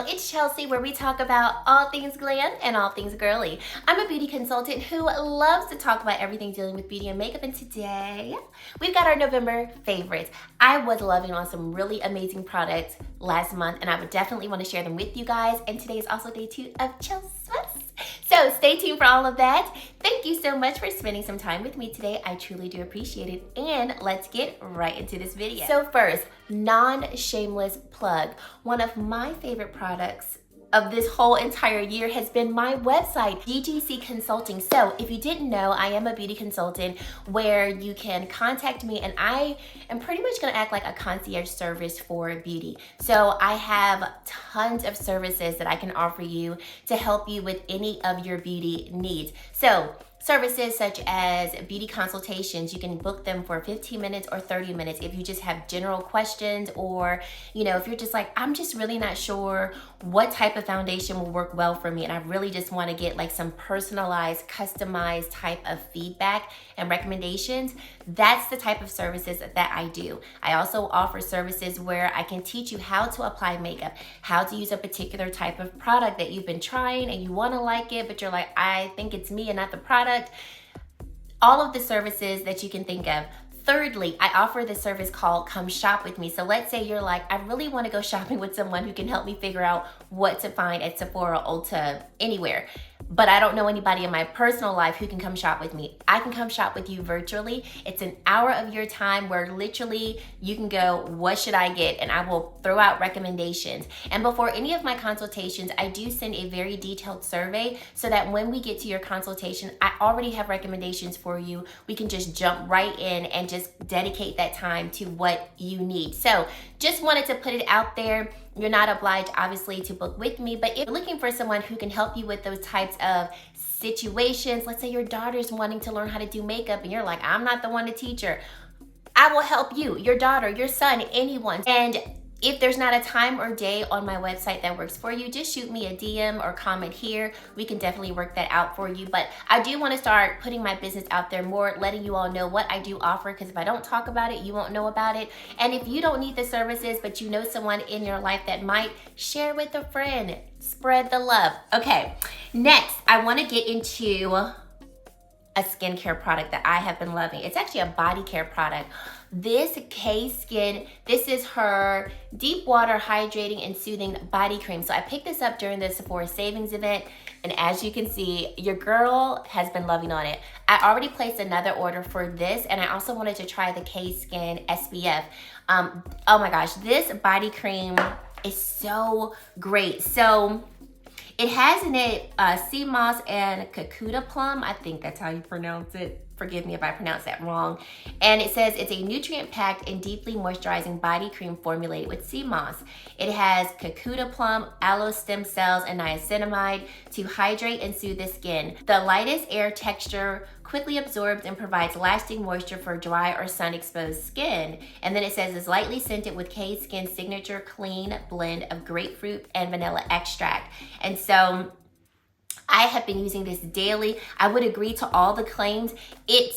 it's Chelsea, where we talk about all things glam and all things girly. I'm a beauty consultant who loves to talk about everything dealing with beauty and makeup, and today we've got our November favorites. I was loving on some really amazing products last month, and I would definitely want to share them with you guys, and today is also day 2 of Chelsmas. So stay tuned for all of that. Thank you so much for spending some time with me today. I truly do appreciate it. And let's get right into this video. So first, non-shameless plug. One of my favorite products of this whole entire year has been my website, DGC Consulting. So if you didn't know, I am a beauty consultant where you can contact me, and I am pretty much gonna act like a concierge service for beauty. So I have tons of services that I can offer you to help you with any of your beauty needs. So services such as beauty consultations, you can book them for 15 minutes or 30 minutes if you just have general questions, or if you're just like, I'm just really not sure what type of foundation will work well for me, and I really just want to get like some personalized, customized type of feedback and recommendations. That's the type of services that I do. I also offer services where I can teach you how to apply makeup, how to use a particular type of product that you've been trying and you want to like it, but you're like, I think it's me and not the product. All of the services that you can think of. Thirdly, I offer this service called Come Shop With Me. So let's say you're like, I really want to go shopping with someone who can help me figure out what to find at Sephora, Ulta, anywhere, but I don't know anybody in my personal life who can come shop with me. I can come shop with you virtually. It's an hour of your time where literally you can go, what should I get? And I will throw out recommendations. And before any of my consultations, I do send a very detailed survey so that when we get to your consultation, I already have recommendations for you. We can just jump right in and just dedicate that time to what you need. So just wanted to put it out there. You're not obliged, obviously, to book with me, but if you're looking for someone who can help you with those types of situations, let's say your daughter's wanting to learn how to do makeup and you're like, I'm not the one to teach her. I will help you, your daughter, your son, anyone. And if there's not a time or day on my website that works for you, just shoot me a DM or comment here. We can definitely work that out for you. But I do want to start putting my business out there more, letting you all know what I do offer, because if I don't talk about it, you won't know about it. And if you don't need the services, but you know someone in your life that might, share with a friend. Spread the love. Okay, next, I want to get into a skincare product that I have been loving. It's actually a body care product. This K-Skin, this is her deep water hydrating and soothing body cream. So I picked this up during the Sephora savings event, and as you can see, your girl has been loving on it. I already placed another order for this, and I also wanted to try the K-Skin SPF. Oh my gosh, this body cream is so great. So it has in it sea moss and Kakuta plum. I think that's how you pronounce it. Forgive me if I pronounce that wrong. And it says it's a nutrient-packed and deeply moisturizing body cream formulated with sea moss. It has Kakuta plum, aloe stem cells, and niacinamide to hydrate and soothe the skin. The lightest air texture quickly absorbs and provides lasting moisture for dry or sun-exposed skin. And then it says it's lightly scented with K-Skin's signature clean blend of grapefruit and vanilla extract. And so I have been using this daily. I would agree to all the claims.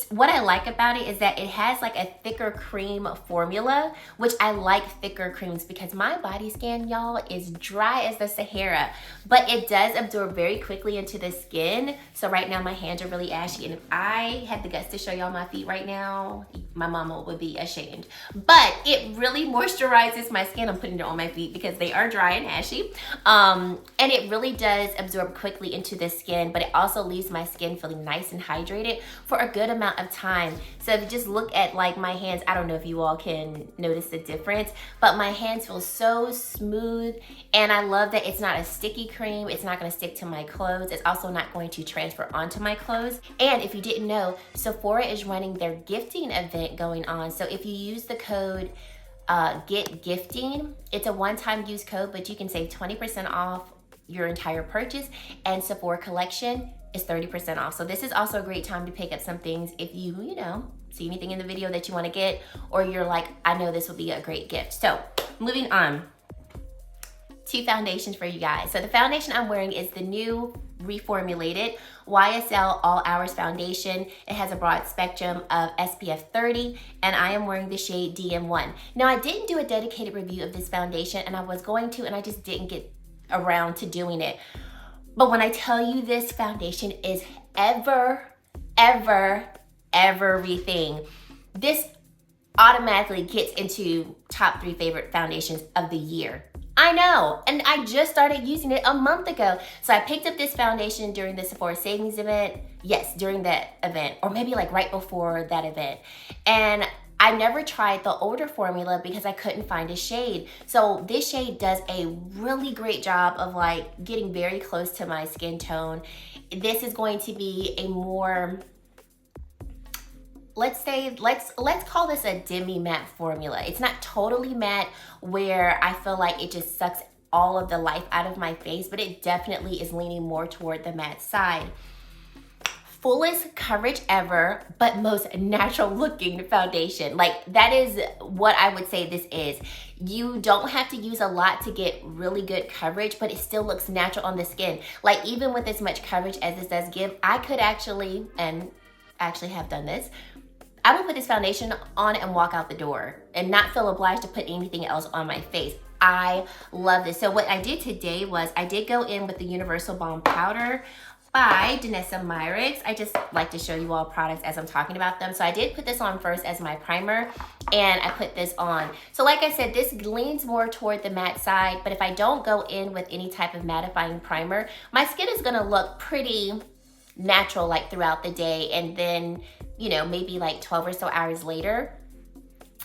What I like about it is that it has like a thicker cream formula, which I like thicker creams because my body skin, y'all, is dry as the Sahara, but it does absorb very quickly into the skin. So right now my hands are really ashy, and if I had the guts to show y'all my feet right now, my mama would be ashamed. But it really moisturizes my skin. I'm putting it on my feet because they are dry and ashy. And it really does absorb quickly into the skin, but it also leaves my skin feeling nice and hydrated for a good amount of time. So if you just look at like my hands, I don't know if you all can notice the difference, but my hands feel so smooth, and I love that it's not a sticky cream. It's not going to stick to my clothes. It's also not going to transfer onto my clothes. And if you didn't know, Sephora is running their gifting event going on. So if you use the code Get Gifting, it's a one-time use code, but you can save 20% off your entire purchase, and Sephora collection is 30% off. So this is also a great time to pick up some things if you see anything in the video that you want to get, or you're like, I know this would be a great gift. So moving on, 2 foundations for you guys. So the foundation I'm wearing is the new reformulated YSL All Hours Foundation. It has a broad spectrum of SPF 30, and I am wearing the shade DM1. Now, I didn't do a dedicated review of this foundation, and I was going to, and I just didn't get around to doing it. But when I tell you this foundation is everything, this automatically gets into top 3 favorite foundations of the year. I know, and I just started using it a month ago. So I picked up this foundation during the Sephora Savings event. Yes, during that event, or maybe like right before that event. And I never tried the older formula because I couldn't find a shade. So this shade does a really great job of like getting very close to my skin tone. This is going to be a more, let's call this a demi-matte formula. It's not totally matte where I feel like it just sucks all of the life out of my face, but it definitely is leaning more toward the matte side. Fullest coverage ever, but most natural looking foundation. Like, that is what I would say this is. You don't have to use a lot to get really good coverage, but it still looks natural on the skin. Like, even with as much coverage as this does give, I could actually have done this. I would put this foundation on and walk out the door and not feel obliged to put anything else on my face. I love this. So what I did today was I did go in with the Universal Balm Powder by Danessa Myricks. I just like to show you all products as I'm talking about them. So I did put this on first as my primer, and I put this on. So like I said, this leans more toward the matte side, but if I don't go in with any type of mattifying primer, my skin is gonna look pretty natural like throughout the day, and then, you know, maybe like 12 or so hours later,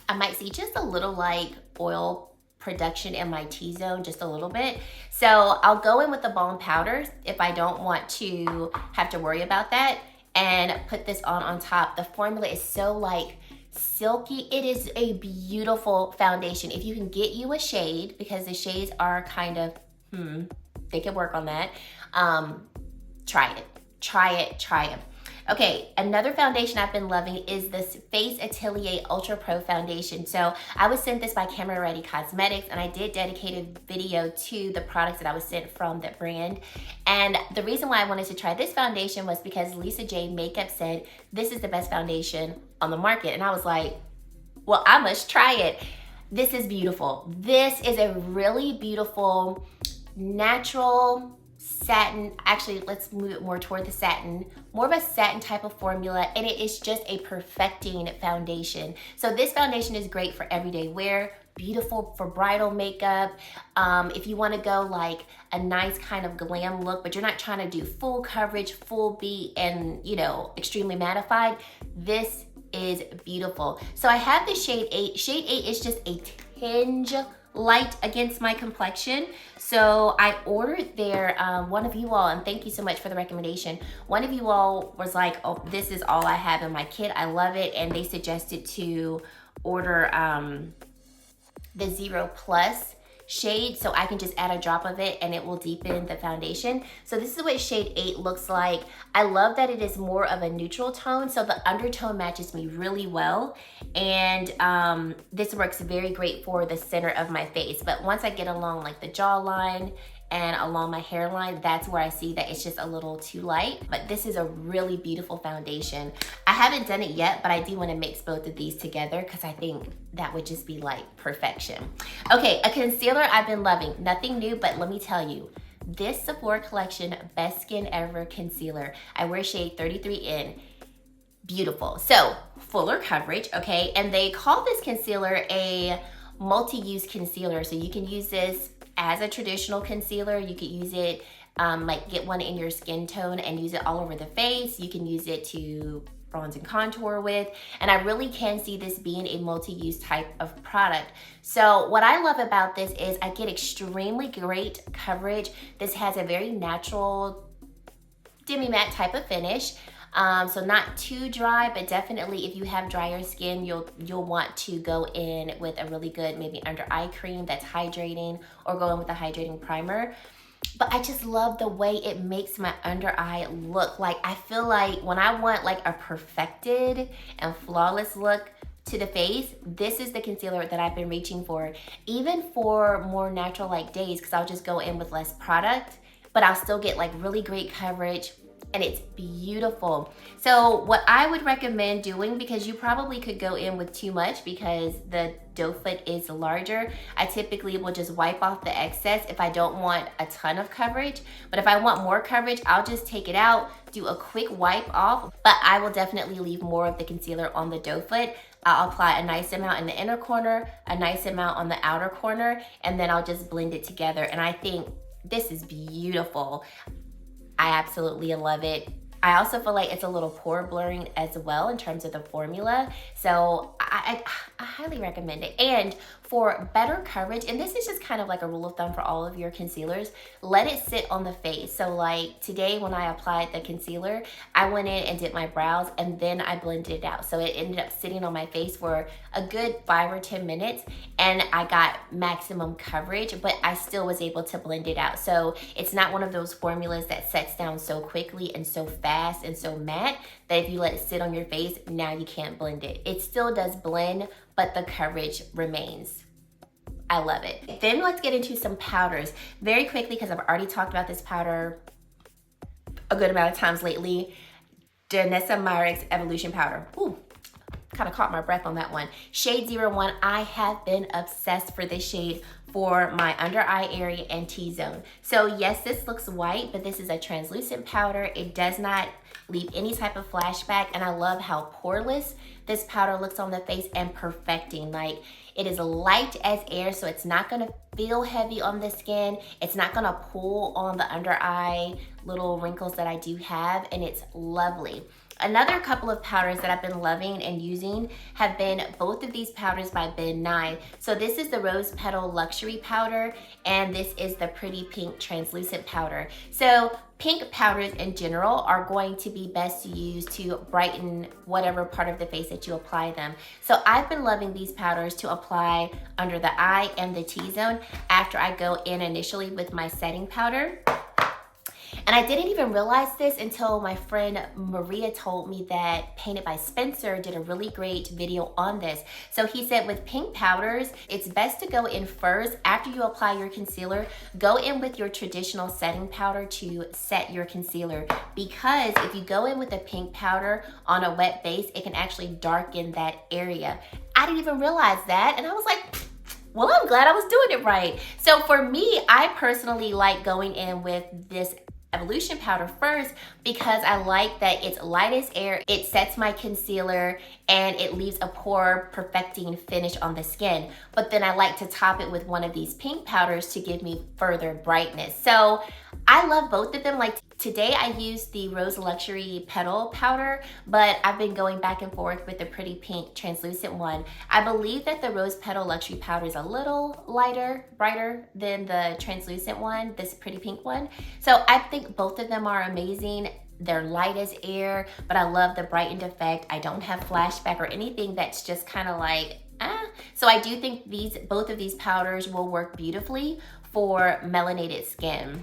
I might see just a little like oil production in my T-zone, just a little bit. So I'll go in with the balm powders if I don't want to have to worry about that, and put this on top. The formula is so like silky. It is a beautiful foundation. If you can get you a shade, because the shades are kind of, they can work on that. Try it. Okay, another foundation I've been loving is this Face Atelier Ultra Pro Foundation. So I was sent this by Camera Ready Cosmetics, and I did dedicated video to the products that I was sent from that brand. And the reason why I wanted to try this foundation was because Lisa J Makeup said this is the best foundation on the market. And I was like, well, I must try it. This is beautiful. This is a really beautiful, natural satin. Actually, let's move it more toward the satin, more of a satin type of formula, and it is just a perfecting foundation. So this foundation is great for everyday wear, beautiful for bridal makeup. If you want to go like a nice kind of glam look, but you're not trying to do full coverage, full beat, and, you know, extremely mattified, this is beautiful. So I have the shade 8. Shade 8 is just a tinge light against my complexion. So I ordered their, one of you all, and thank you so much for the recommendation. One of you all was like, oh, this is all I have in my kit. I love it. And they suggested to order the 0+ shade, so I can just add a drop of it and it will deepen the foundation. So this is what shade 8 looks like. I love that it is more of a neutral tone, so the undertone matches me really well. And this works very great for the center of my face. But once I get along like the jawline and along my hairline, that's where I see that it's just a little too light. But this is a really beautiful foundation. I haven't done it yet, but I do want to mix both of these together because I think that would just be like perfection. Okay, a concealer I've been loving. Nothing new, but let me tell you, this Sephora Collection Best Skin Ever Concealer. I wear shade 33 in. Beautiful. So, fuller coverage, okay? And they call this concealer a multi-use concealer. So you can use this as a traditional concealer. You could use it, like get one in your skin tone and use it all over the face. You can use it to bronze and contour with, and I really can see this being a multi-use type of product. So what I love about this is I get extremely great coverage. This has a very natural demi-matte type of finish. So not too dry, but definitely if you have drier skin, you'll want to go in with a really good maybe under eye cream that's hydrating, or go in with a hydrating primer. But I just love the way it makes my under eye look. Like, I feel like when I want like a perfected and flawless look to the face, this is the concealer that I've been reaching for, even for more natural like days, because I'll just go in with less product, but I'll still get like really great coverage and it's beautiful. So what I would recommend doing, because you probably could go in with too much because the doe foot is larger, I typically will just wipe off the excess if I don't want a ton of coverage. But if I want more coverage, I'll just take it out, do a quick wipe off, but I will definitely leave more of the concealer on the doe foot. I'll apply a nice amount in the inner corner, a nice amount on the outer corner, and then I'll just blend it together. And I think this is beautiful. I absolutely love it. I also feel like it's a little pore blurring as well in terms of the formula. So I highly recommend it. And for better coverage, and this is just kind of like a rule of thumb for all of your concealers, let it sit on the face. So like today when I applied the concealer, I went in and did my brows and then I blended it out. So it ended up sitting on my face for a good 5 or 10 minutes and I got maximum coverage, but I still was able to blend it out. So it's not one of those formulas that sets down so quickly and so fast and so matte that if you let it sit on your face, now you can't blend it. It still does blend, but the coverage remains. I love it. Then let's get into some powders very quickly because I've already talked about this powder a good amount of times lately. Danessa Myricks Evolution Powder. Ooh, kind of caught my breath on that one. Shade 01, I have been obsessed for this shade for my under eye area and T-zone. So yes, this looks white, but this is a translucent powder. It does not leave any type of flashback, and I love how poreless this powder looks on the face and perfecting. Like, it is light as air, so it's not gonna feel heavy on the skin. It's not gonna pull on the under eye little wrinkles that I do have, and it's lovely. Another couple of powders that I've been loving and using have been both of these powders by Ben Nye. So this is the Rose Petal Luxury Powder, and this is the Pretty Pink Translucent Powder. So pink powders in general are going to be best to use to brighten whatever part of the face that you apply them. So I've been loving these powders to apply under the eye and the T-zone after I go in initially with my setting powder. And I didn't even realize this until my friend Maria told me that Painted by Spencer did a really great video on this. So he said with pink powders, it's best to go in first. After you apply your concealer, go in with your traditional setting powder to set your concealer. Because if you go in with a pink powder on a wet base, it can actually darken that area. I didn't even realize that, and I was like, well, I'm glad I was doing it right. So for me, I personally like going in with this Evolution powder first because I like that it's light as air, it sets my concealer, and it leaves a pore perfecting finish on the skin. But then I like to top it with one of these pink powders to give me further brightness. So I love both of them. Like today I used the Rose Luxury Petal powder, but I've been going back and forth with the Pretty Pink translucent one. I believe that the Rose Petal Luxury powder is a little lighter, brighter than the translucent one, this Pretty Pink one. So I think both of them are amazing. They're light as air, but I love the brightened effect. I don't have flashback or anything that's just kind of like, So I do think both of these powders will work beautifully for melanated skin.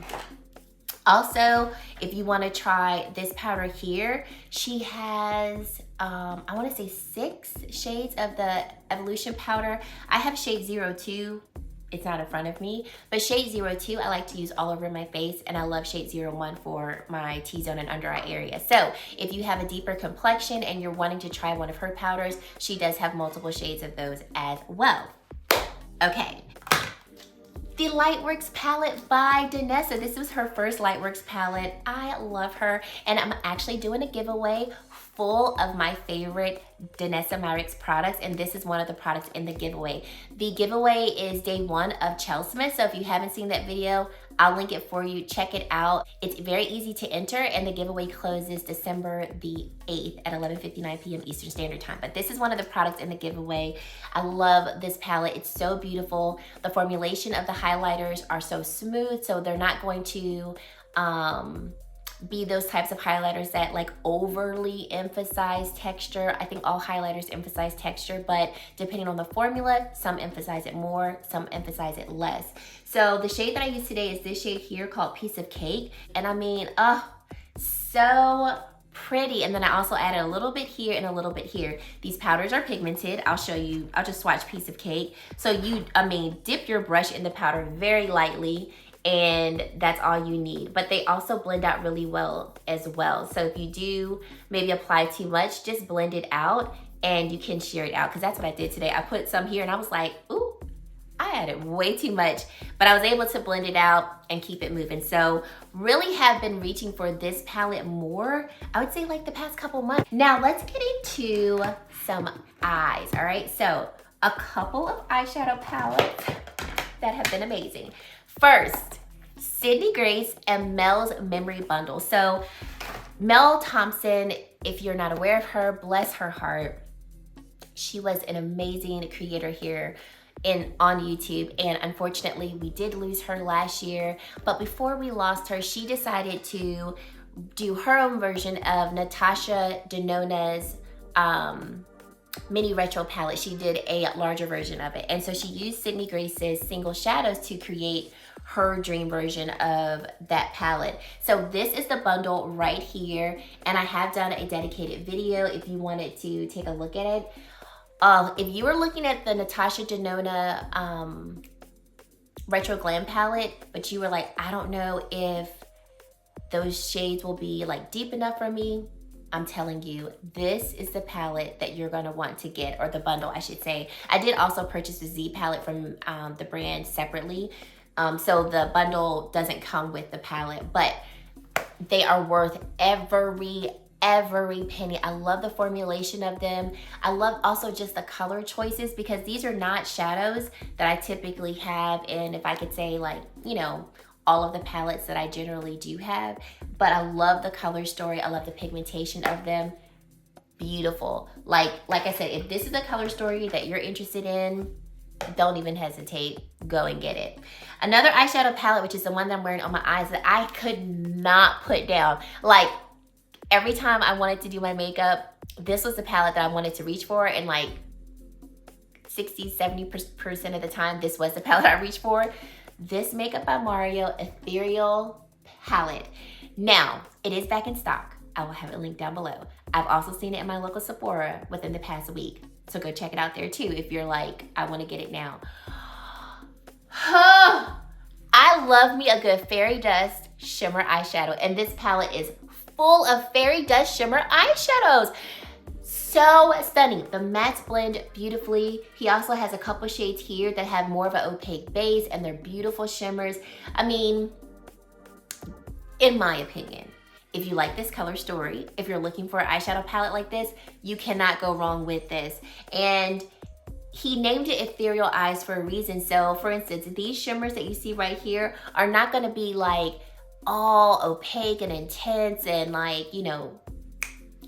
Also, if you want to try this powder here, she has, I want to say 6 shades of the Evolution powder. I have shade 02. It's not in front of me, but shade 02 I like to use all over my face, and I love shade 01 for my T-zone and under eye area. So if you have a deeper complexion and you're wanting to try one of her powders, she does have multiple shades of those as well. Okay. The Lightworks palette by Danessa. This was her first Lightworks palette. I love her, and I'm actually doing a giveaway full of my favorite Danessa Myricks products, and this is one of the products in the giveaway. The giveaway is day 1 of Chelsmas, so if you haven't seen that video, I'll link it for you. Check it out. It's very easy to enter, and the giveaway closes December the 8th at 11:59 p.m. Eastern Standard Time. But this is one of the products in the giveaway. I love this palette. It's so beautiful. The formulation of the highlighters are so smooth, so they're not going to be those types of highlighters that like overly emphasize texture. I think all highlighters emphasize texture, but depending on the formula, some emphasize it more, some emphasize it less. So the shade that I use today is this shade here called Piece of Cake. And I mean, so pretty. And then I also added a little bit here and a little bit here. These powders are pigmented. I'll show you, I'll just swatch Piece of Cake. So you, dip your brush in the powder very lightly, and that's all you need. But they also blend out really well as well. So if you do maybe apply too much, just blend it out and you can shear it out, because that's what I did today. I put some here and I was like, ooh, I added way too much, but I was able to blend it out and keep it moving. So really have been reaching for this palette more, I would say like the past couple months. Now let's get into some eyes, all right? So a couple of eyeshadow palettes that have been amazing. First, Sydney Grace and Mel's Memory Bundle. So Mel Thompson, if you're not aware of her, bless her heart. She was an amazing creator here on YouTube, and unfortunately we did lose her last year. But before we lost her, she decided to do her own version of Natasha Denona's mini retro palette. She did a larger version of it, and so she used Sydney Grace's single shadows to create her dream version of that palette. So this is the bundle right here, and I have done a dedicated video if you wanted to take a look at it. If you were looking at the Natasha Denona retro glam palette, but you were like, I don't know if those shades will be like deep enough for me, I'm telling you, this is the palette that you're gonna want to get, or the bundle, I should say. I did also purchase the Z palette from the brand separately. So the bundle doesn't come with the palette, but they are worth every penny. I love the formulation of them. I love also just the color choices, because these are not shadows that I typically have in, if I could say, like, you know, all of the palettes that I generally do have. But I love the color story. I love the pigmentation of them. Beautiful. Like I said, if this is a color story that you're interested in, don't even hesitate, go and get it. Another eyeshadow palette, which is the one that I'm wearing on my eyes, that I could not put down. Like, every time I wanted to do my makeup, this was the palette that I wanted to reach for, and like 60-70% of the time, this was the palette I reached for. This Makeup by Mario Ethereal palette. Now, it is back in stock. I will have it linked down below. I've also seen it in my local Sephora within the past week, so go check it out there too if you're like, I want to get it now. I love me a good fairy dust shimmer eyeshadow, and this palette is full of fairy dust shimmer eyeshadows. So stunning. The mattes blend beautifully. He also has a couple shades here that have more of an opaque base, and they're beautiful shimmers. I mean, in my opinion, if you like this color story, if you're looking for an eyeshadow palette like this, you cannot go wrong with this. And he named it Ethereal Eyes for a reason. So for instance, these shimmers that you see right here are not gonna be like all opaque and intense and like, you know,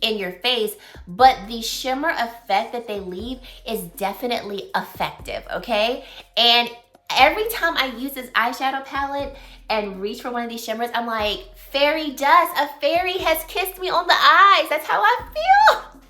in your face, but the shimmer effect that they leave is definitely effective, okay? And every time I use this eyeshadow palette and reach for one of these shimmers, I'm like, fairy dust, a fairy has kissed me on the eyes. That's how I feel.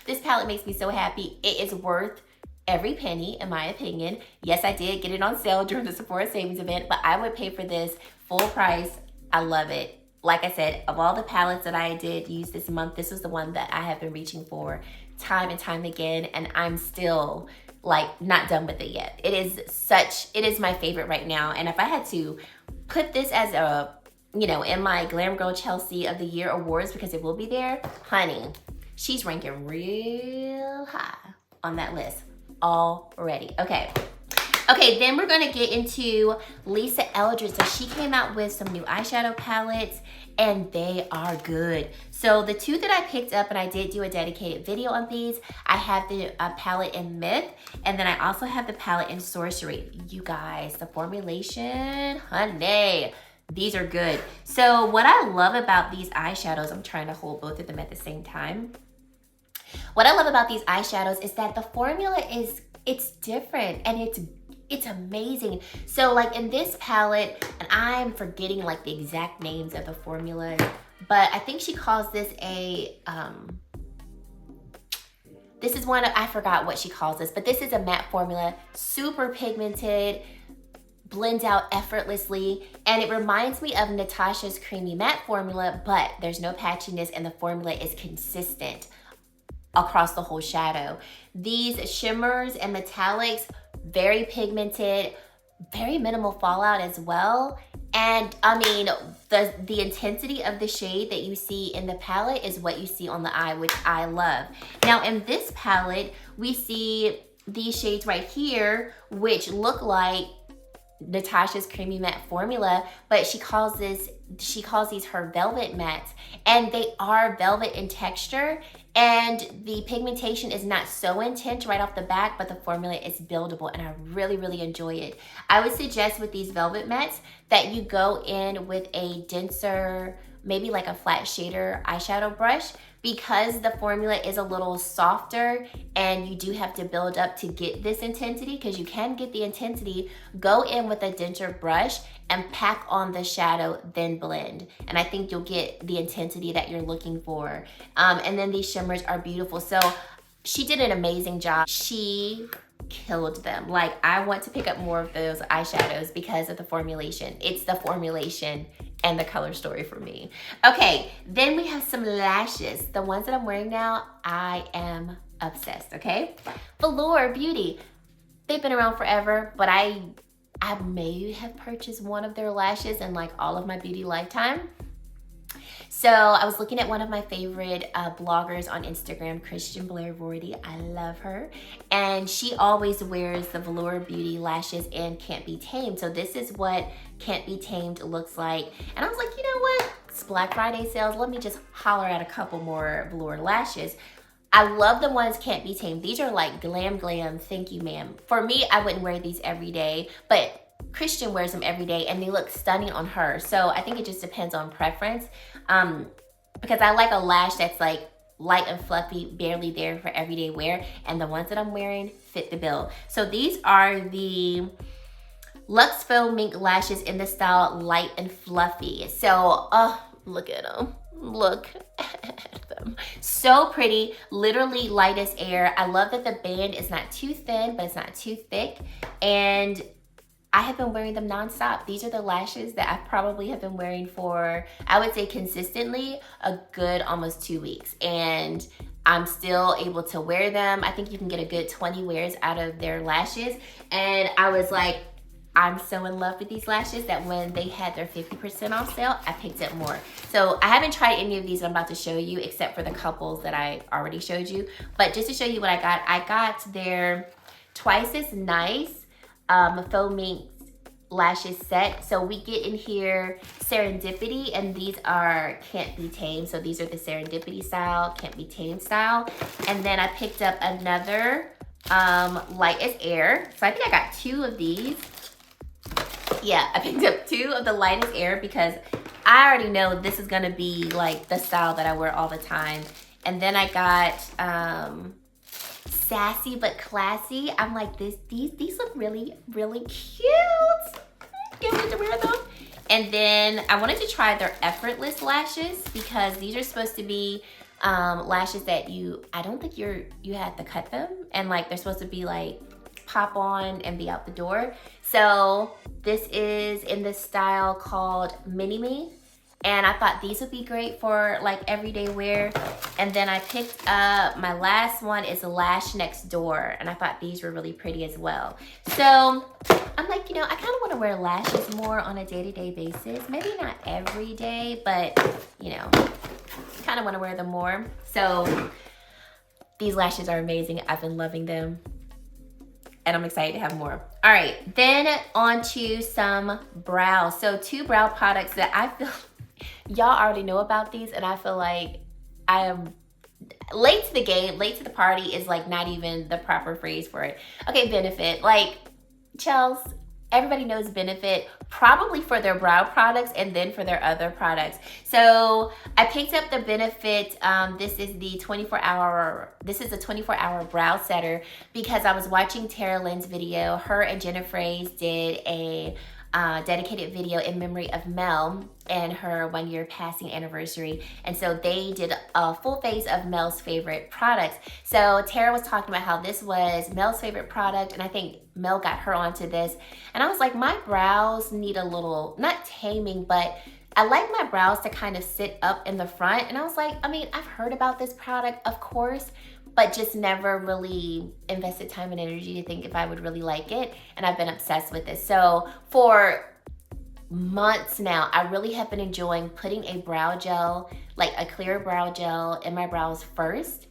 This palette makes me so happy. It is worth every penny, in my opinion. Yes, I did get it on sale during the Sephora savings event, but I would pay for this full price. I love it. Like I said, of all the palettes that I did use this month, this was the one that I have been reaching for time and time again, and I'm still like not done with it yet. It is my favorite right now. And if I had to put this as a, you know, in my GlamGirlChelsea of the Year awards, because it will be there, honey, she's ranking real high on that list already. Okay, then we're gonna get into Lisa Eldridge. So she came out with some new eyeshadow palettes, and they are good. So the two that I picked up, and I did do a dedicated video on these, I have the palette in Myth, and then I also have the palette in Sorcery. You guys, the formulation, honey, these are good. So what I love about these eyeshadows, I'm trying to hold both of them at the same time. What I love about these eyeshadows is that the formula it's different, and it's amazing. So like in this palette, and I'm forgetting like the exact names of the formulas, but I think she calls this a, this is one of, I forgot what she calls this, but this is a matte formula, super pigmented, blends out effortlessly, and it reminds me of Natasha's creamy matte formula, but there's no patchiness, and the formula is consistent across the whole shadow. These shimmers and metallics, very pigmented, very minimal fallout as well, And I mean, the intensity of the shade that you see in the palette is what you see on the eye, which I love. Now in this palette, we see these shades right here, which look like Natasha's Creamy Matte formula, but she calls these her velvet mattes, and they are velvet in texture, and the pigmentation is not so intense right off the bat, but the formula is buildable, and I really, really enjoy it. I would suggest with these velvet mattes that you go in with a denser, maybe like a flat shader eyeshadow brush, because the formula is a little softer and you do have to build up to get this intensity, because you can get the intensity. Go in with a denser brush and pack on the shadow, then blend. And I think you'll get the intensity that you're looking for. And then these shimmers are beautiful. So she did an amazing job. She killed them. Like, I want to pick up more of those eyeshadows because of the formulation. It's the formulation and the color story for me. Okay, then we have some lashes. The ones that I'm wearing now, I am obsessed, okay? Velour Beauty, they've been around forever, but I may have purchased one of their lashes in like all of my beauty lifetime. So I was looking at one of my favorite bloggers on Instagram, Christian Blair Vorty. I love her. And she always wears the Velour Beauty lashes and Can't Be Tamed. So this is what Can't Be Tamed looks like. And I was like, you know what? It's Black Friday sales. Let me just holler at a couple more Velour lashes. I love the ones Can't Be Tamed. These are like glam, thank you ma'am. For me, I wouldn't wear these every day, but Christian wears them every day and they look stunning on her. So I think it just depends on preference. Because I like a lash that's like light and fluffy, barely there for everyday wear. And the ones that I'm wearing fit the bill. So these are the Luxe Faux Mink lashes in the style light and fluffy. So, look at them. Look at them. So pretty, literally light as air. I love that the band is not too thin, but it's not too thick. And I have been wearing them nonstop. These are the lashes that I probably have been wearing for, I would say consistently, a good almost 2 weeks. And I'm still able to wear them. I think you can get a good 20 wears out of their lashes. And I was like, I'm so in love with these lashes that when they had their 50% off sale, I picked up more. So I haven't tried any of these I'm about to show you, except for the couples that I already showed you. But just to show you what I got their Twice as Nice Faux Mink lashes set. So we get in here Serendipity, and these are Can't Be Tamed. So these are the Serendipity style, Can't Be Tamed style. And then I picked up another Light as Air. So I think I got 2 of these. Yeah, I picked up 2 of the Light as Air because I already know this is gonna be like the style that I wear all the time. And then I got Sassy but Classy. I'm like, these look really, really cute. Can't wait to wear them. And then I wanted to try their Effortless lashes because these are supposed to be lashes that I don't think you have to cut them, and like they're supposed to be like pop on and be out the door. So this is in this style called Mini Me. And I thought these would be great for like everyday wear. And then I picked up, my last one is Lash Next Door. And I thought these were really pretty as well. So I'm like, you know, I kind of want to wear lashes more on a day-to-day basis. Maybe not every day, but you know, kind of want to wear them more. So these lashes are amazing. I've been loving them. And I'm excited to have more. All right, then on to some brows. So 2 brow products that I feel, y'all already know about these, and I feel like I am late to the game, late to the party is like not even the proper phrase for it. Okay, Benefit, like Chels, everybody knows Benefit, probably for their brow products and then for their other products. So I picked up the Benefit, this is a 24-hour brow setter because I was watching Tara Lynn's video. Her and Jenna Fraze did a dedicated video in memory of Mel and her 1-year passing anniversary. And so they did a full face of Mel's favorite products. So Tara was talking about how this was Mel's favorite product, and I think Mel got her onto this. And I was like, my brows need a little, not taming, but I like my brows to kind of sit up in the front. And I was like, I mean, I've heard about this product, of course, but just never really invested time and energy to think if I would really like it. And I've been obsessed with this. So for months now, I really have been enjoying putting a brow gel, like a clear brow gel in my brows first,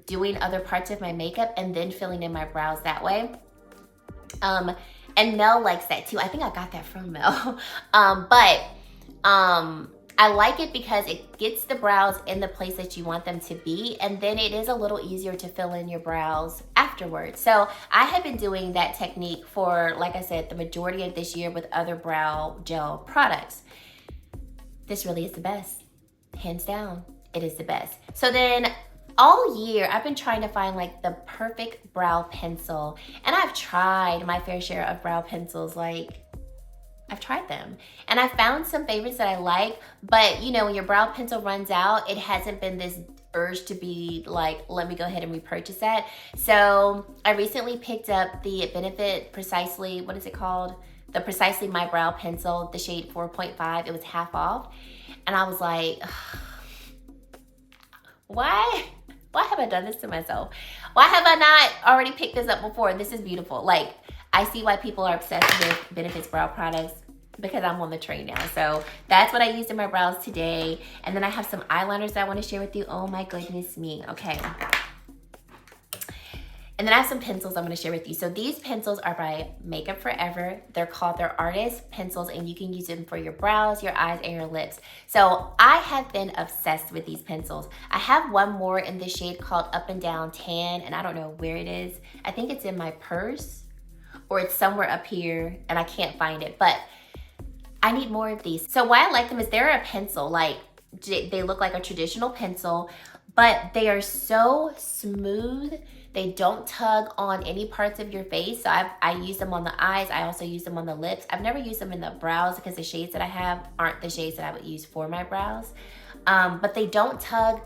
doing other parts of my makeup, and then filling in my brows that way. And Mel likes that too. I think I got that from Mel. I like it because it gets the brows in the place that you want them to be, and then it is a little easier to fill in your brows afterwards. So I have been doing that technique for, like I said, the majority of this year with other brow gel products. This really is the best. Hands down, it is the best. So then all year, I've been trying to find like the perfect brow pencil, and I've tried my fair share of brow pencils. Like, I've tried them, and I found some favorites that I like, but you know, when your brow pencil runs out, it hasn't been this urge to be like, let me go ahead and repurchase that. So I recently picked up the Benefit Precisely, what is it called? The Precisely My Brow Pencil, the shade 4.5. It was half off, and I was like, why have I done this to myself? Why have I not already picked this up before? This is beautiful. Like, I see why people are obsessed with Benefit's brow products, because I'm on the train now. So that's what I used in my brows today. And then I have some eyeliners that I want to share with you. Oh my goodness me. Okay. And then I have some pencils I'm going to share with you. So these pencils are by Makeup Forever. They're called their artist pencils, and you can use them for your brows, your eyes, and your lips. So I have been obsessed with these pencils. I have one more in this shade called Up and Down Tan, and I don't know where it is. I think it's in my purse, or it's somewhere up here and I can't find it, but I need more of these. So why I like them is they're a pencil, like they look like a traditional pencil, but they are so smooth. They don't tug on any parts of your face. So I use them on the eyes. I also use them on the lips. I've never used them in the brows because the shades that I have aren't the shades that I would use for my brows. But they don't tug.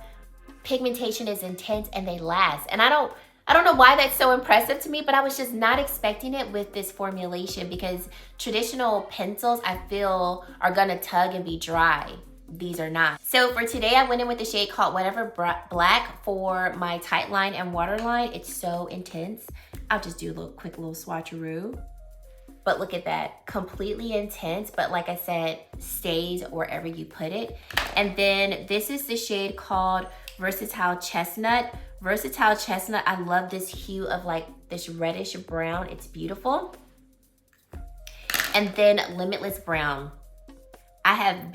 Pigmentation is intense and they last. And I don't know why that's so impressive to me, but I was just not expecting it with this formulation, because traditional pencils I feel are gonna tug and be dry. These are not. So for today, I went in with the shade called Whatever Black for my tight line and waterline. It's so intense. I'll just do a quick little swatcheroo. But look at that, completely intense, but like I said, stays wherever you put it. And then this is the shade called Versatile Chestnut. Versatile Chestnut, I love this hue of like this reddish brown. It's beautiful. And then Limitless Brown. I have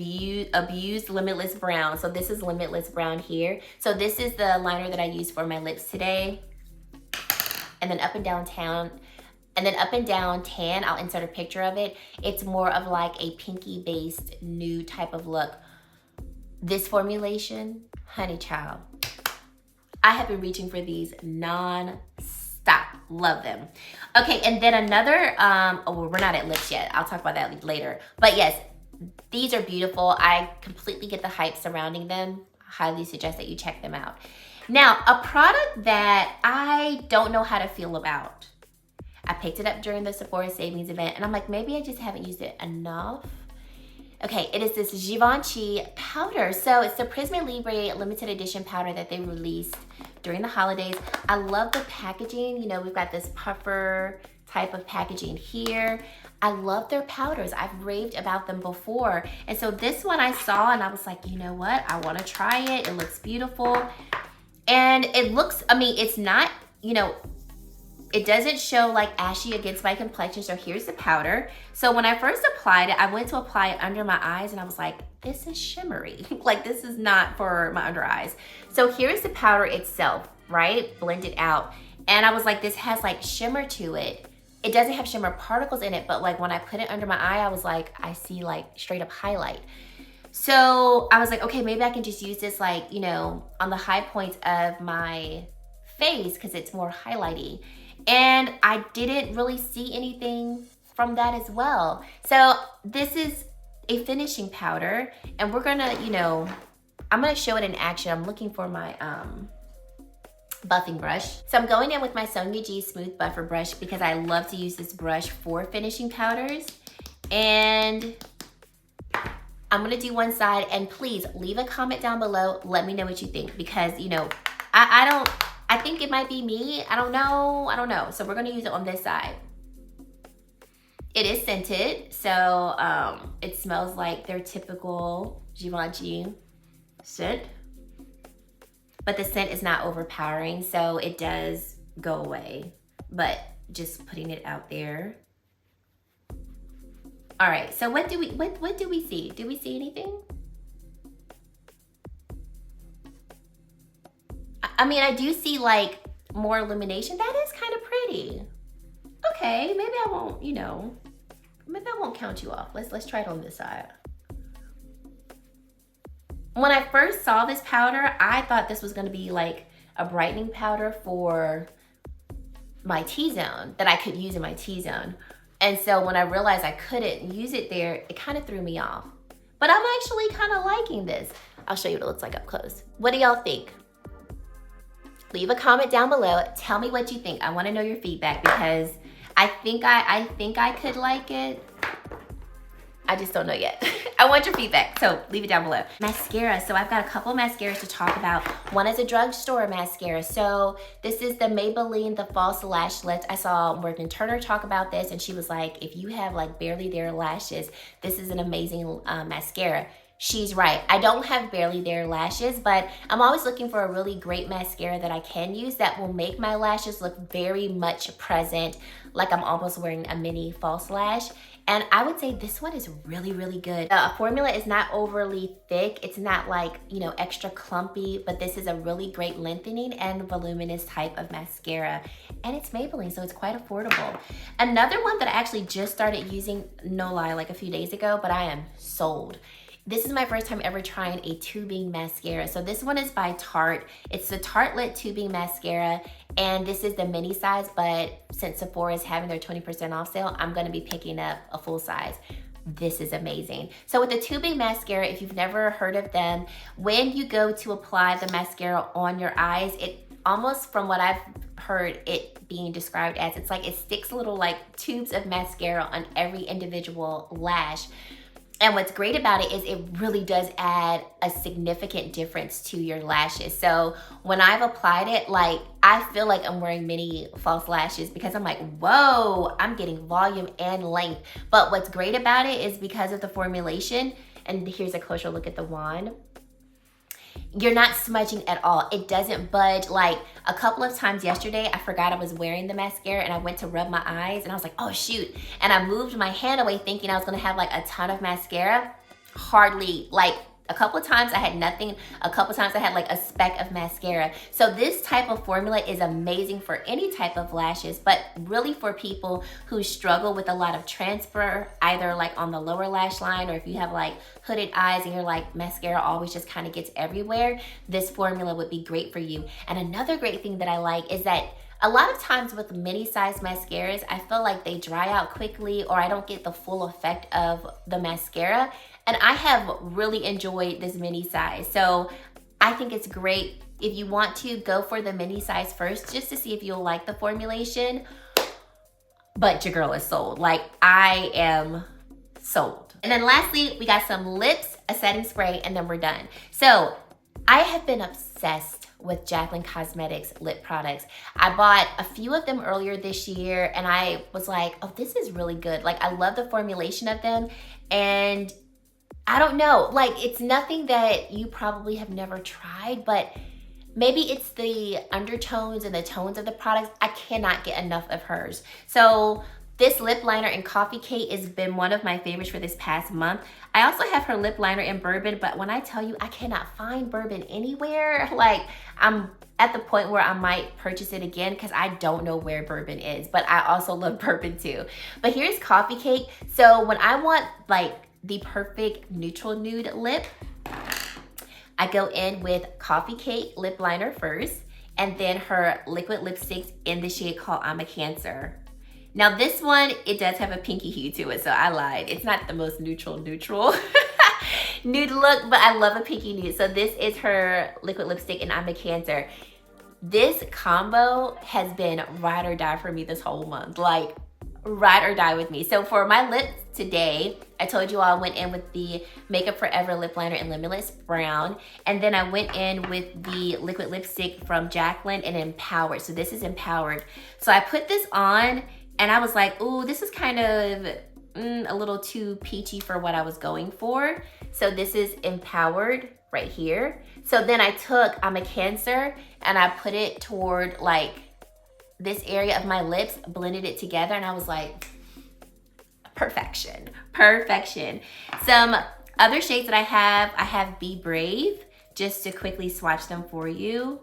abused Limitless Brown. So this is Limitless Brown here. So this is the liner that I use for my lips today. And then Up and Down Tan. And then Up and Down Tan, I'll insert a picture of it. It's more of like a pinky based nude type of look. This formulation, honey child, I have been reaching for these non-stop. Love them. Okay, and then another, oh, we're not at lips yet. I'll talk about that later. But yes, these are beautiful. I completely get the hype surrounding them. Highly suggest that you check them out. Now, a product that I don't know how to feel about. I picked it up during the Sephora Savings event, and I'm like, maybe I just haven't used it enough. Okay, it is this Givenchy powder. So it's the Prisma Libre limited edition powder that they released during the holidays. I love the packaging. You know, we've got this puffer type of packaging here. I love their powders. I've raved about them before. And so this one I saw and I was like, you know what? I want to try it. It looks beautiful. And it looks, I mean, it's not, you know, it doesn't show like ashy against my complexion. So here's the powder. So when I first applied it, I went to apply it under my eyes and I was like, this is shimmery. Like, this is not for my under eyes. So here's the powder itself, right? Blended out. And I was like, this has like shimmer to it. It doesn't have shimmer particles in it, but like when I put it under my eye, I was like, I see like straight up highlight. So I was like, okay, maybe I can just use this like, you know, on the high points of my face because it's more highlighty. And I didn't really see anything from that as well. So this is a finishing powder and we're gonna, you know, I'm gonna show it in action. I'm looking for my buffing brush. So I'm going in with my Sonia G Smooth Buffer Brush because I love to use this brush for finishing powders. And I'm gonna do one side, and please leave a comment down below. Let me know what you think because, you know, I think it might be me. I don't know. So we're gonna use it on this side. It is scented, so it smells like their typical Givenchy scent. But the scent is not overpowering, so it does go away. But just putting it out there. All right, so what do we see? Do we see anything? I mean, I do see like more illumination. That is kind of pretty. Okay, maybe I won't, you know, maybe I won't count you off. Let's try it on this side. When I first saw this powder, I thought this was gonna be like a brightening powder for my T-zone that I could use in my T-zone. And so when I realized I couldn't use it there, it kind of threw me off. But I'm actually kind of liking this. I'll show you what it looks like up close. What do y'all think? Leave a comment down below. Tell me what you think. I want to know your feedback because I think I could like it. I just don't know yet. I want your feedback, so leave it down below. Mascara, so I've got a couple mascaras to talk about. One is a drugstore mascara. So this is the Maybelline, the False Lash Lift. I saw Morgan Turner talk about this and she was like, if you have like barely there lashes, this is an amazing mascara. She's right. I don't have barely there lashes, but I'm always looking for a really great mascara that I can use that will make my lashes look very much present, like I'm almost wearing a mini false lash. And I would say this one is really, really good. The formula is not overly thick. It's not like, you know, extra clumpy, but this is a really great lengthening and voluminous type of mascara. And it's Maybelline, so it's quite affordable. Another one that I actually just started using, no lie, like a few days ago, but I am sold. This is my first time ever trying a tubing mascara. So this one is by Tarte. It's the Tartelette tubing mascara, and this is the mini size, but since Sephora is having their 20% off sale, I'm gonna be picking up a full size. This is amazing. So with the tubing mascara, if you've never heard of them, when you go to apply the mascara on your eyes, it almost, from what I've heard it being described as, it's like it sticks little like tubes of mascara on every individual lash. And what's great about it is it really does add a significant difference to your lashes. So when I've applied it, like I feel like I'm wearing mini false lashes because I'm like, whoa, I'm getting volume and length. But what's great about it is because of the formulation, and here's a closer look at the wand, you're not smudging at all. It doesn't budge. Like a couple of times yesterday, I forgot I was wearing the mascara and I went to rub my eyes and I was like, oh shoot. And I moved my hand away thinking I was gonna have like a ton of mascara. Hardly, like a couple of times I had nothing. A couple of times I had like a speck of mascara. So this type of formula is amazing for any type of lashes, but really for people who struggle with a lot of transfer, either like on the lower lash line, or if you have like hooded eyes and you're like mascara always just kind of gets everywhere, this formula would be great for you. And another great thing that I like is that a lot of times with mini size mascaras, I feel like they dry out quickly or I don't get the full effect of the mascara. And I have really enjoyed this mini size. So I think it's great if you want to go for the mini size first, just to see if you'll like the formulation. But your girl is sold. Like I am sold. And then lastly, we got some lips, a setting spray, and then we're done. So I have been obsessed with Jacyln Cosmetics lip products. I bought a few of them earlier this year and I was like, oh, this is really good. Like I love the formulation of them, and I don't know, like it's nothing that you probably have never tried, but maybe it's the undertones and the tones of the products. I cannot get enough of hers. So this lip liner in Coffee Cake has been one of my favorites for this past month. I also have her lip liner in Bourbon, but when I tell you I cannot find Bourbon anywhere, like I'm at the point where I might purchase it again because I don't know where Bourbon is, but I also love Bourbon too. But here's Coffee Cake. So when I want like the perfect neutral nude lip, I go in with Coffee Cake lip liner first, and then her liquid lipsticks in the shade called I'm a Cancer. Now this one, it does have a pinky hue to it, so I lied. It's not the most neutral nude look, but I love a pinky nude. So this is her liquid lipstick and I'm a Cancer. This combo has been ride or die for me this whole month. Like ride or die with me. So for my lips today, I told you all I went in with the Makeup Forever lip liner in Luminous Brown, and then I went in with the liquid lipstick from Jacyln and Empowered. So this is Empowered. So I put this on And I was like, ooh, this is kind of a little too peachy for what I was going for. So this is Empowered right here. So then I took, I'm a Cancer, and I put it toward like this area of my lips, blended it together, and I was like, perfection, perfection. Some other shades that I have Be Brave, just to quickly swatch them for you.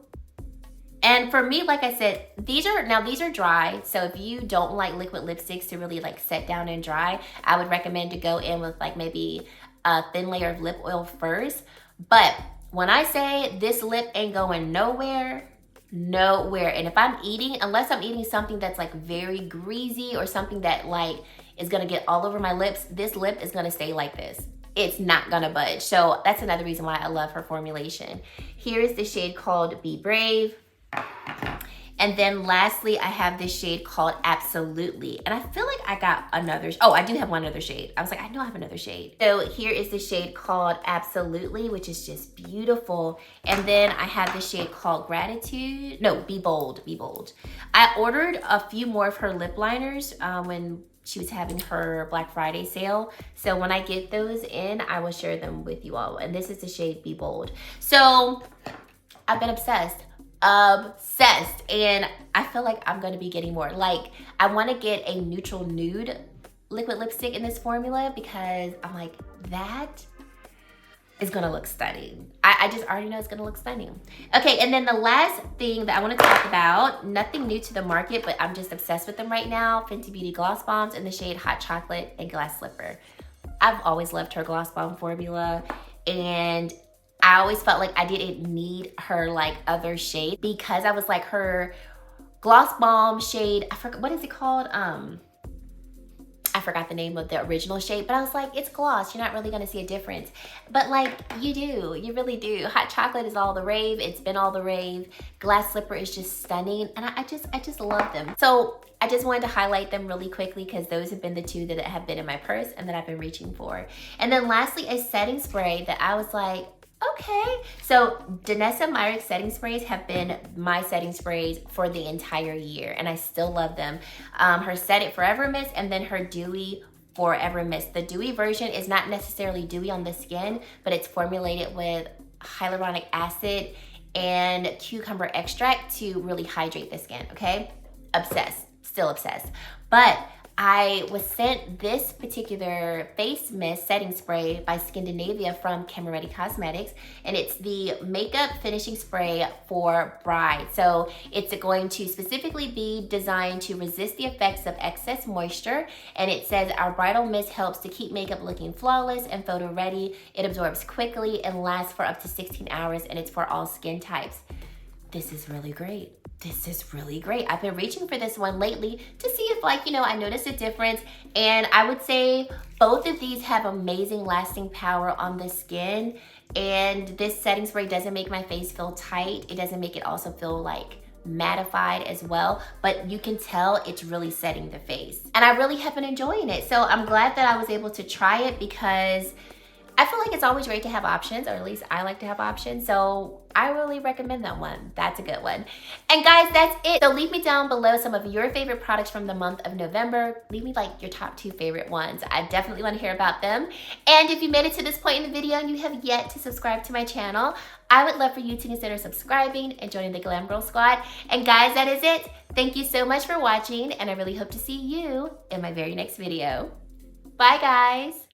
And for me, like I said, these are dry. So if you don't like liquid lipsticks to really like set down and dry, I would recommend to go in with like maybe a thin layer of lip oil first. But when I say this lip ain't going nowhere, nowhere. And if I'm eating, unless I'm eating something that's like very greasy or something that like is gonna get all over my lips, this lip is gonna stay like this. It's not gonna budge. So that's another reason why I love her formulation. Here's the shade called Be Brave. And then lastly, I have this shade called Absolutely. And I feel like I got another, oh, I do have one other shade. I was like, I know I have another shade. So here is the shade called Absolutely, which is just beautiful. And then I have the shade called Gratitude. No, Be Bold, Be Bold. I ordered a few more of her lip liners when she was having her Black Friday sale. So when I get those in, I will share them with you all. And this is the shade Be Bold. So I've been obsessed. And I feel like I'm gonna be getting more. Like, I want to get a neutral nude liquid lipstick in this formula because I'm like, that is gonna look stunning. I just already know it's gonna look stunning. Okay, and then the last thing that I want to talk about, nothing new to the market, but I'm just obsessed with them right now, Fenty Beauty Gloss Bombs in the shade Hot Chocolate and Glass Slipper. I've always loved her gloss bomb formula, and I always felt like I didn't need her like other shade because I was like, her gloss bomb shade, I forgot, what is it called? I forgot the name of the original shade, but I was like, it's gloss. You're not really gonna see a difference. But like, you do, you really do. Hot Chocolate is all the rave. It's been all the rave. Glass Slipper is just stunning. And I just love them. So I just wanted to highlight them really quickly because those have been the two that have been in my purse and that I've been reaching for. And then lastly, a setting spray that I was like, okay. So Danessa Myricks setting sprays have been my setting sprays for the entire year, and I still love them. Her Set It Forever Mist and then her Dewy Forever Mist. The dewy version is not necessarily dewy on the skin, but it's formulated with hyaluronic acid and cucumber extract to really hydrate the skin, okay? Obsessed, still obsessed. But I was sent this particular face mist setting spray by Scandinavia from Cameretti Cosmetics, and it's the makeup finishing spray for brides. So it's going to specifically be designed to resist the effects of excess moisture, and it says our bridal mist helps to keep makeup looking flawless and photo ready. It absorbs quickly and lasts for up to 16 hours, and it's for all skin types. This is really great. This is really great. I've been reaching for this one lately to see if, like, you know, I noticed a difference. And I would say both of these have amazing lasting power on the skin. And this setting spray doesn't make my face feel tight. It doesn't make it also feel like mattified as well, but you can tell it's really setting the face. And I really have been enjoying it. So I'm glad that I was able to try it because I feel like it's always great to have options, or at least I like to have options. So I really recommend that one. That's a good one. And guys, that's it. So leave me down below some of your favorite products from the month of November. Leave me like your top 2 favorite ones. I definitely want to hear about them. And if you made it to this point in the video and you have yet to subscribe to my channel, I would love for you to consider subscribing and joining the Glam Girl Squad. And guys, that is it. Thank you so much for watching, and I really hope to see you in my very next video. Bye guys.